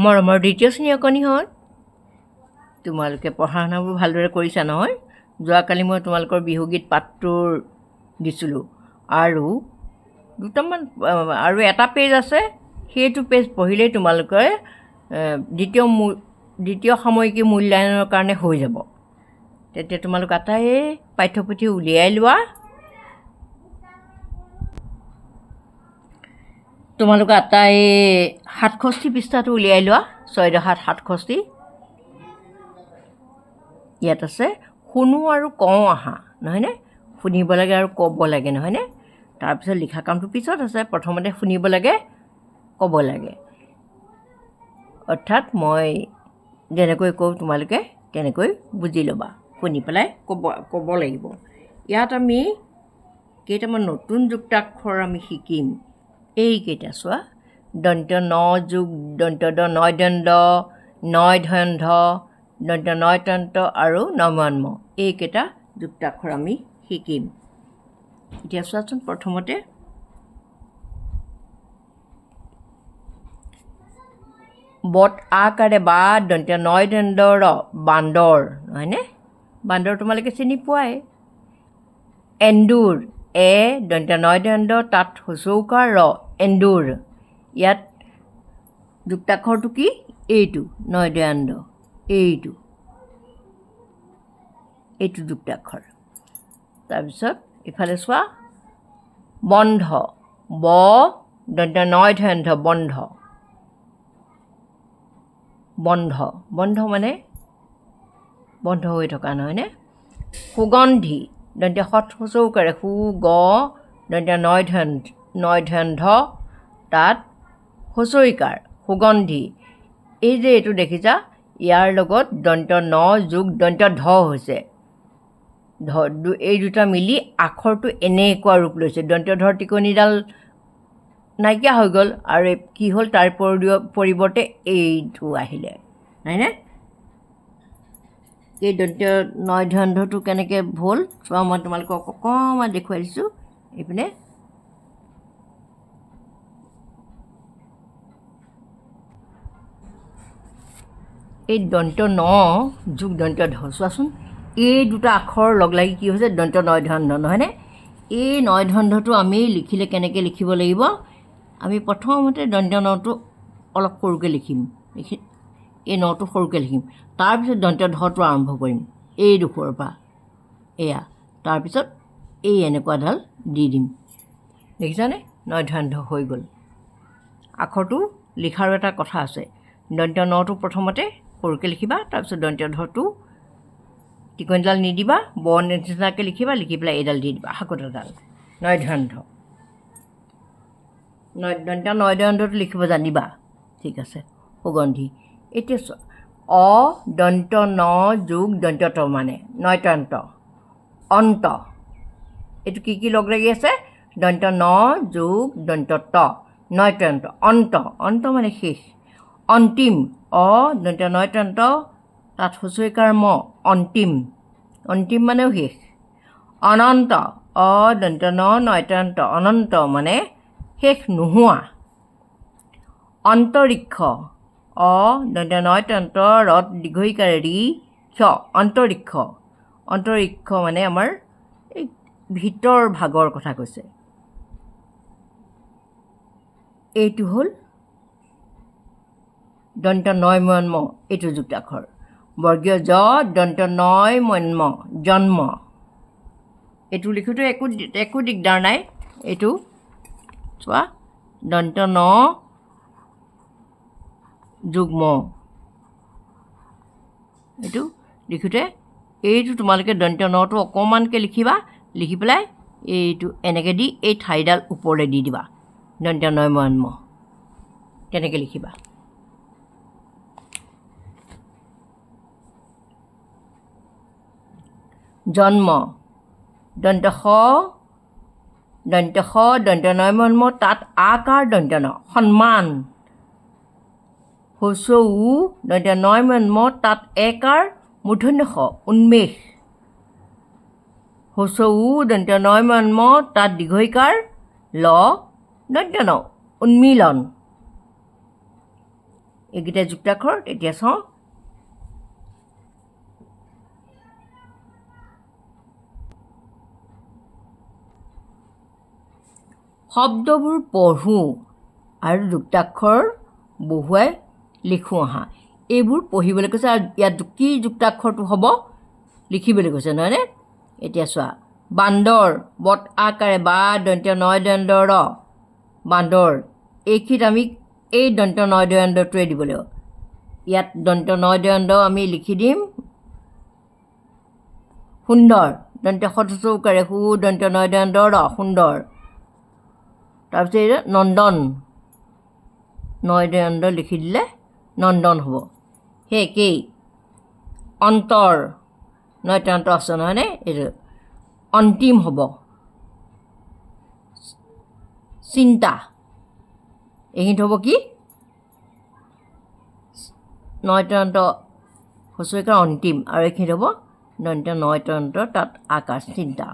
মৰমৰ দ্বিতীয় শ্ৰেণী অকণিহঁত, তোমালোকে পঢ়া শুনাবোৰ ভালদৰে কৰিছা নহয়? যোৱাকালি মই তোমালোকৰ বিহুগীত পাঠটোৰ দিছিলোঁ আৰু দুটামান আৰু এটা পেজ আছে, সেইটো পেজ পঢ়িলেই তোমালোকে দ্বিতীয় সাময়িকী মূল্যায়নৰ কাৰণে হৈ যাব। তেতিয়া তোমালোক আটাইয়ে পাঠ্যপুথি উলিয়াই লোৱা। তোমালোকে আটাইয়ে 67 পৃষ্ঠাটো উলিয়াই লোৱা। 6-7-67 ইয়াত আছে শুনো আৰু কওঁ আহা, নহয়নে? শুনিব লাগে আৰু ক'ব লাগে, নহয়নে? তাৰপিছত লিখা কামটো পিছত আছে, প্ৰথমতে শুনিব লাগে, ক'ব লাগে। অৰ্থাৎ মই যেনেকৈ কওঁ তোমালোকে তেনেকৈ বুজি ল'বা, শুনি পেলাই ক'ব লাগিব। ইয়াত আমি কেইটামান নতুন যুক্তাক্ষৰ আমি শিকিম। এইকেইটা চোৱা, দন্ত্য ন যোগ দন্ত্য দ নয় দণ্ড, নয় ধন্ধ্য, দন্ত্য নয় তন্ত আৰু নমন্ম, এইকেইটা যুক্তাক্ষৰ আমি শিকিম। এতিয়া চোৱাচোন, প্ৰথমতে বত আকাৰে বা দন্ত্য নয় দণ্ড ৰ, বান্দৰ, নহয়নে? বান্দৰ তোমালোকে চিনি পোৱাই। এন্দুৰ, এ দন্ত্য নয় দণ্ড, তাত হচৌকাৰ ৰ, এন্দুৰ। ইয়াত যুক্তাক্ষৰটো কি? এইটো নয় দণ্ড, এইটো যুক্তাক্ষৰ। তাৰপিছত ইফালে চোৱা, বন্ধ, ব দন্ত্য নয় ধন্ধ্য, বন্ধ, বন্ধ, বন্ধ মানে বন্ধ হৈ থকা, নহয়নে? সুগন্ধি, দন্ত্য সৎ হচৌকাৰে, সু গ দন্ত্য নয় ধন্ধ্য, তাত হচৈকাৰ, সুগন্ধি। এই যে এইটো দেখিছা, ইয়াৰ লগত দন্ত্য ন যোগ দন্ত্য ধ হৈছে। এই দুটা মিলি আখৰটো এনেকুৱা ৰূপ লৈছে। দন্ত্য ধৰ টিকনিডাল নাইকিয়া হৈ গ'ল আৰু কি হ'ল, তাৰ পৰিৱৰ্তে এইটো আহিলে, নহয়নে? এই দন্ত্য নয় ধন্ধ্যটো কেনেকৈ হ'ল চোৱা, মই তোমালোকক অকণমান দেখুৱাই দিছোঁ। এইপিনে এই দন্ত্য ন যোগ দন্ত্য ধ, চোৱাচোন, এই দুটা আখৰ লগ লাগি কি হৈছে, দন্ত্য নয় ধন্ধ্য, নহয়নে? এই নয় ধন্ধ্যটো আমি লিখিলে কেনেকৈ লিখিব লাগিব? আমি প্ৰথমতে দন্ত্য নটো অলপ সৰুকৈ লিখিম, এই নটো সৰুকৈ লিখিম। তাৰপিছত দন্ত্য ধটো আৰম্ভ কৰিম, এই ডোখৰৰ পৰা এয়া, তাৰপিছত এই এনেকুৱাডাল দি দিম। দেখিছানে? নয় ধন্ধ্য হৈ গ'ল। আখৰটো লিখাৰো এটা কথা আছে। দন্ত্য নটো প্ৰথমতে সৰুকৈ লিখিবা, তাৰপিছত দন্ত্য ধটো টিকনিডাল নিদিবা, ব নিচিনাকৈ লিখিবা, লিখি পেলাই এইডাল দি দিবা, হাকোটাডাল, নয় ধন্ধ্য। দন্ত্য নয় ধন্ধ্যটো লিখিব জানিবা, ঠিক আছে। সুগন্ধি। এতিয়া চোৱা, অ দন্ত্য ন যোগ দন্ত্য ত মানে নয় তন্ত, অন্ত। এইটো কি লগ লাগি আছে? দন্ত্য ন যোগ দন্ত্য ত, নয় তন্ত, অন্ত, অন্ত মানে শেষ। অন্তিম, অ দন্ত্য নয় তন্ত, তাত হচৈকাৰ ম, অন্তিম, অন্তিম মানেও শেষ। অনন্ত, অ দন্ত্য ন নয় তন্ত, অনন্ত মানে শেষ নোহোৱা। অন্তৰিক্ষ, অ দন্ত্য নয় তন্ত, ৰত দীৰ্ঘইকাৰে ৰি, ক্ষ, অন্তৰিক্ষ। অন্তৰিক্ষ মানে আমাৰ এই ভিতৰ ভাগৰ কথা কৈছে। এইটো হ'ল দন্ত্য নয় মন্ম, এইটো যুক্তাক্ষৰ। বৰ্গীয় জ দন্ত্য নয় মন্ম, জন্ম। এইটো লিখোঁতে একো দিগদাৰ নাই। এইটো চোৱা, দন্ত্য ন যোগ ম, এইটো লিখোঁতে এইটো তোমালোকে দন্ত্য নটো অকণমানকৈ লিখিবা, লিখি পেলাই এইটো এনেকৈ দি এই ঠাইডাল ওপৰলৈ দি দিবা, দন্ত্য নয় মন্ম, তেনেকৈ লিখিবা। জন্ম, দন্ত্য স দন্ত্য নয় মন্ম, তাত আকাৰ দন্ত্য ন, সন্মান। হস্ৰ উ দন্ত্য নয় মন্ম, তাত একাৰ মূৰ্ধন্য ষ, উন্মেষ। হস্ৰ উ দন্ত্য নয় মন্ম, তাত দীৰ্ঘইকাৰ ল, দন্ত্য ন, উন্মীলন। এইকেইটা যুক্তাক্ষৰ তেতিয়া চাওঁ শব্দবোৰ পঢ়োঁ আৰু যুক্তাক্ষৰ বহুৱাই লিখোঁ আহা এইবোৰ পঢ়িবলৈ কৈছে আৰু ইয়াত কি যুক্তাক্ষৰটো হ'ব লিখিবলৈ কৈছে নহয়নে এতিয়া চোৱা বান্দৰ বট আকাৰে বা দন্ত্য নয় দন্দ ৰ বান্দৰ এইখিনিত আমি এই দন্ত্য নয় দন্দটোৱে দিব লাগিব ইয়াত দন্ত্য নয় দন্দ আমি লিখি দিম সুন্দৰ দন্ত্য শতচৌকাৰে সু দন্ত্য নয় দন্দ ৰ সুন্দৰ তাৰপিছত নন্দন নয় দন্দ লিখি দিলে নন্দন হ'ব সেই একেই অন্তৰ নয় দন্ত আছে নহয়নে এইটো অন্তিম হ'ব চিন্তা এইখিনিত হ'ব কি নয় দন্ত হস্ৰইকাৰ অন্তিম আৰু এইখিনিত হ'ব দন্ত নয় দন্ত তাত আকাৰ চিন্তা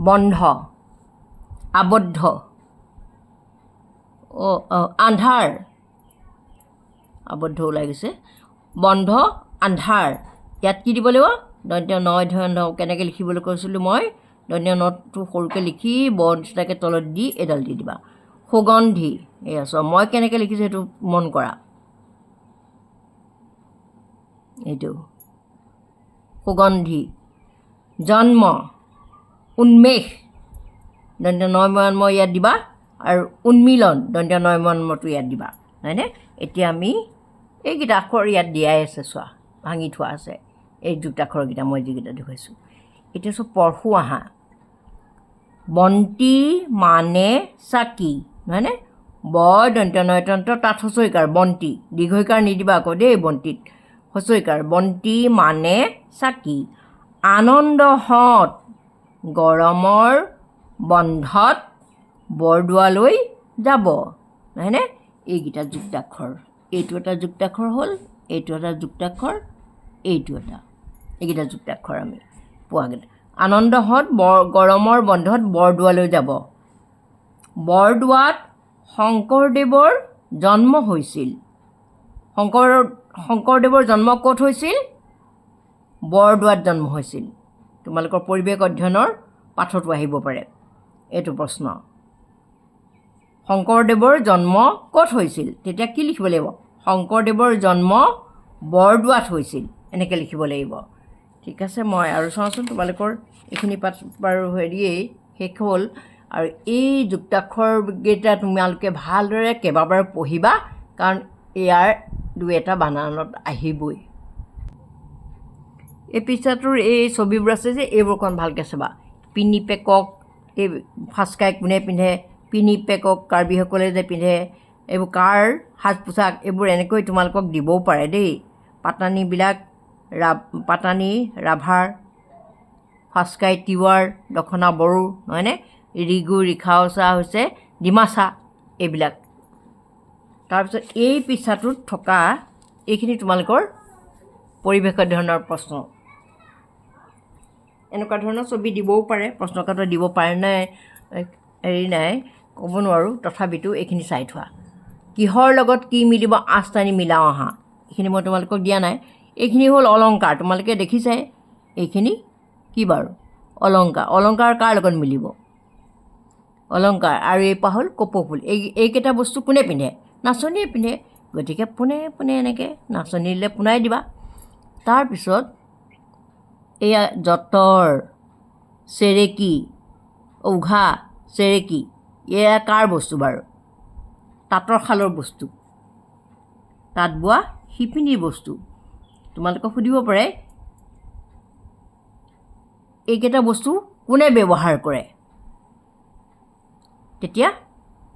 বন্ধ আবদ্ধ আন্ধাৰ আবদ্ধ ওলাই গৈছে বন্ধ আন্ধাৰ ইয়াত কি দিব লাগিব দন্ত নয় দন্ত কেনেকৈ লিখিবলৈ কৈছিলোঁ মই দন্ত নটো সৰুকৈ লিখি বৰ নিচিনাকৈ তলত দি এডাল দি দিবা সুগন্ধি এয়া চোৱা মই কেনেকৈ লিখিছোঁ সেইটো মন কৰা এইটো সুগন্ধি জন্ম উন্মেষ দন্ত নয় ময়ান্ম ইয়াত দিবা আৰু উন্মিলন দন্ত নয় ময়ান্মটো ইয়াত দিবা হয়নে এতিয়া আমি এইকেইটা আখৰ ইয়াত দিয়াই আছে চোৱা ভাঙি থোৱা আছে এই যুক্তাক্ষৰকেইটা মই যিকেইটা দেখুৱাইছোঁ এতিয়া চব পঢ়োঁ আহা বন্তি মানে চাকি নহয়নে বৰ দন্ত নয় দন্ত তাত হস্ৰইকাৰ বন্তি দীৰ্ঘইকাৰ নিদিবা আকৌ দেই বন্তিত হস্ৰইকাৰ বন্তি মানে চাকি আনন্দ হত গৰমৰ বন্ধত বৰদোৱালৈ যাব নহয়নে এইকেইটা যুক্তাক্ষৰ এইটো এটা যুক্তাক্ষৰ হ'ল এইটো এটা যুক্তাক্ষৰ এইটো এটা এইকেইটা যুক্তাক্ষৰ আমি পোৱাকেইটা আনন্দহত গৰমৰ বন্ধত বৰদোৱালৈ যাব বৰদোৱাত শংকৰদেৱৰ জন্ম হৈছিল শংকৰদেৱৰ জন্ম ক'ত হৈছিল বৰদোৱাত জন্ম হৈছিল তোমালোকৰ পৰিৱেশ অধ্যয়নৰ পাঠতো আহিব পাৰে এইটো প্ৰশ্ন শংকৰদেৱৰ জন্ম ক'ত হৈছিল তেতিয়া কি লিখিব লাগিব শংকৰদেৱৰ জন্ম বৰদোৱাত হৈছিল এনেকৈ লিখিব লাগিব ঠিক আছে মই আৰু চাওঁচোন তোমালোকৰ এইখিনি পাঠ বাৰু হেৰিয়েই শেষ হ'ল আৰু এই যুক্তাক্ষৰকেইটা তোমালোকে ভালদৰে কেইবাবাৰ পঢ়িবা কাৰণ ইয়াৰ দুই এটা বানানত আহিবই এই পৃষ্ঠাটোৰ এই ছবিবোৰ আছে যে এইবোৰ অকণ ভালকৈ চাবা পিনি পেকক এই ফাচকাই কোনে পিন্ধে পিনি পেকক কাৰ্বিসকলে যে পিন্ধে এইবোৰ কাৰ সাজ পোছাক এইবোৰ এনেকৈ তোমালোকক দিবও পাৰে দেই পাতানিবিলাক পাতানি ৰাভাৰ ফাচকাই তিৱাৰ দখনা বড়ো নহয়নে ৰিগু ৰিখাওচা হৈছে ডিমাচা এইবিলাক তাৰপিছত এই পৃষ্ঠাটোত থকা এইখিনি তোমালোকৰ পৰিৱেশ অধ্যয়নৰ প্ৰশ্ন এনেকুৱা ধৰণৰ ছবি দিবও পাৰে প্ৰশ্নকাকত দিব পাৰে নাই হেৰি নাই ক'ব নোৱাৰোঁ তথাপিতো এইখিনি চাই থোৱা কিহৰ লগত কি মিলিব আঠটানি মিলাওঁ আহা এইখিনি মই তোমালোকক দিয়া নাই এইখিনি হ'ল অলংকাৰ তোমালোকে দেখিছাই এইখিনি কি বাৰু অলংকাৰ কাৰ লগত মিলিব অলংকাৰ আৰু এই পা হ'ল কপৌফুল এইকেইটা বস্তু কোনে পিন্ধে নাচনীয়ে পিন্ধে গতিকে পোনে পোনে এনেকৈ নাচনীলৈ পোনাই দিবা তাৰপিছত এয়া যঁতৰ চেৰেকী উঘা চেৰেকী এয়া কাৰ বস্তু বাৰু তাঁতৰ শালৰ বস্তু তাঁত বোৱা শিপিনীৰ বস্তু তোমালোকক সুধিব পাৰে এইকেইটা বস্তু কোনে ব্যৱহাৰ কৰে তেতিয়া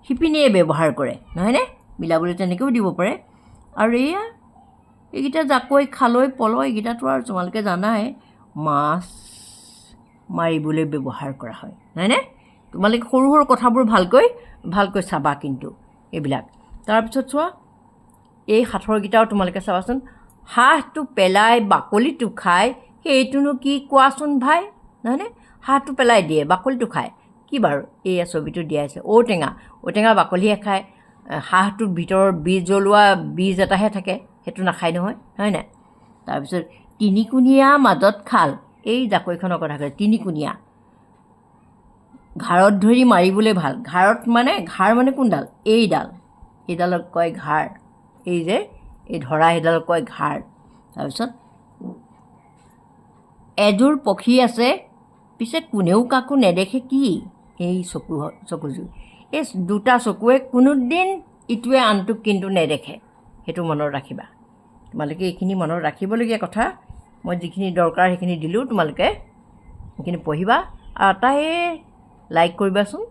শিপিনীয়ে ব্যৱহাৰ কৰে নহয়নে মিলাবলৈ তেনেকৈও দিব পাৰে আৰু এয়া এইকেইটা জাকৈ খালৈ পল এইকেইটাতো আৰু তোমালোকে জানাই মাছ মাৰিবলৈ ব্যৱহাৰ কৰা হয় নহয়নে তোমালোকে সৰু সৰু কথাবোৰ ভালকৈ চাবা কিন্তু এইবিলাক তাৰপিছত চোৱা এই সাঁথৰকেইটাও তোমালোকে চাবাচোন হাঁহটো পেলাই বাকলিটো খাই সেইটোনো কি কোৱাচোন ভাই নহয়নে হাঁহটো পেলাই দিয়ে বাকলিটো খায় কি বাৰু এইয়া ছবিটো দিয়া আছে ঔটেঙা বাকলিহে খায় হাঁহটোৰ ভিতৰৰ বীজ জ্বলোৱা বীজ এটাহে থাকে, সেইটো নাখায় নহয়, হয় নাই? তাৰপিছত তিনিকুণীয়া মাজত খাল, এই জাকৈখনৰ কথা কৈছে। তিনিকুণীয়া ঘাৰত ধৰি মাৰিবলৈ ভাল। ঘাৰত মানে ঘাৰ মানে কোনডাল? এইডালক কয় ঘাৰ। এই যে এই ধৰা সেইডালক কয় ঘাৰ। তাৰপিছত এযোৰ পক্ষী আছে, পিছে কোনেও কাকো নেদেখে কি? এই চকুযোৰ। এই দুটা চকুৱে কোনোদিন ইটোৱে আনটোক কিন্তু নেদেখে, সেইটো মনত ৰাখিবা। তোমালোকে এইখিনি মনত ৰাখিবলগীয়া কথা। মই যিখিনি দৰকাৰ সেইখিনি দিলোঁ, তোমালোকে সেইখিনি পঢ়িবা আৰু এটাই লাইক কৰিবাচোন।